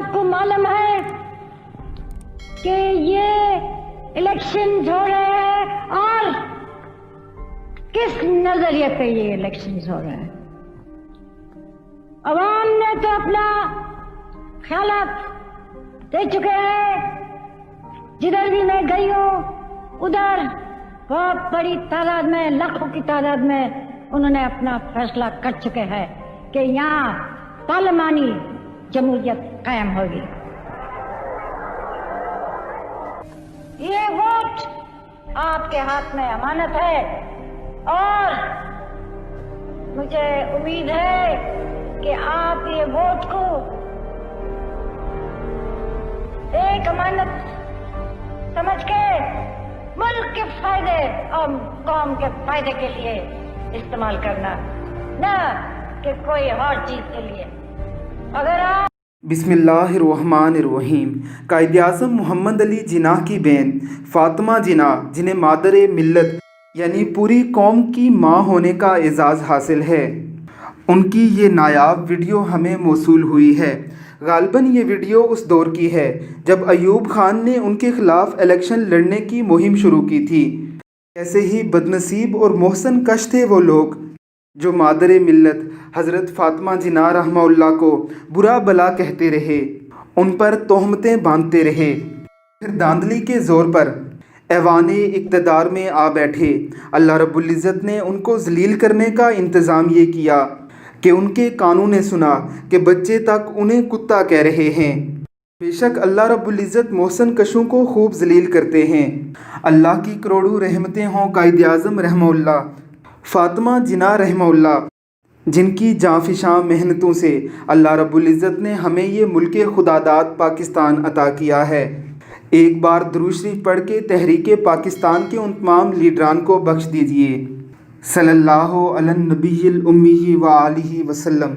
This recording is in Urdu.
آپ کو معلوم ہے کہ یہ الیکشن ہو رہے ہیں اور کس نظریے پہ یہ الیکشنز ہو رہے ہیں؟ عوام نے تو اپنا خیالات دے چکے ہیں. جدھر بھی میں گئی ہوں ادھر بہت بڑی تعداد میں، لاکھوں کی تعداد میں انہوں نے اپنا فیصلہ کر چکے ہیں کہ یہاں پارلیمانی جمہوریت قائم ہوگی. یہ ووٹ آپ کے ہاتھ میں امانت ہے اور مجھے امید ہے کہ آپ یہ ووٹ کو ایک امانت سمجھ کے ملک کے فائدے اور قوم کے فائدے کے لیے استعمال کرنا، نہ کہ کوئی اور چیز کے لیے. اگر آپ بسم اللہ الرحمن الرحیم. قائد اعظم محمد علی جناح کی بہن فاطمہ جناح، جنہیں مادر ملت یعنی پوری قوم کی ماں ہونے کا اعزاز حاصل ہے، ان کی یہ نایاب ویڈیو ہمیں موصول ہوئی ہے. غالباً یہ ویڈیو اس دور کی ہے جب ایوب خان نے ان کے خلاف الیکشن لڑنے کی مہم شروع کی تھی. کیسے ہی بدنصیب اور محسن کش تھے وہ لوگ جو مادر ملت حضرت فاطمہ جناح رحمہ اللہ کو برا بلا کہتے رہے، ان پر تہمتیں باندھتے رہے، پھر دھاندلی کے زور پر ایوان اقتدار میں آ بیٹھے. اللہ رب العزت نے ان کو ذلیل کرنے کا انتظام یہ کیا کہ ان کے کانوں نے سنا کہ بچے تک انہیں کتا کہہ رہے ہیں. بے شک اللہ رب العزت محسن کشوں کو خوب ذلیل کرتے ہیں. اللہ کی کروڑوں رحمتیں ہوں قائد اعظم رحمہ اللہ، فاطمہ جناح رحمہ اللہ، جن کی جانفشاں محنتوں سے اللہ رب العزت نے ہمیں یہ ملک خداداد پاکستان عطا کیا ہے. ایک بار درود شریف پڑھ کے تحریک پاکستان کے ان تمام لیڈران کو بخش دیجیے. صلی اللہ علی النبی الامی و آلہ وسلم.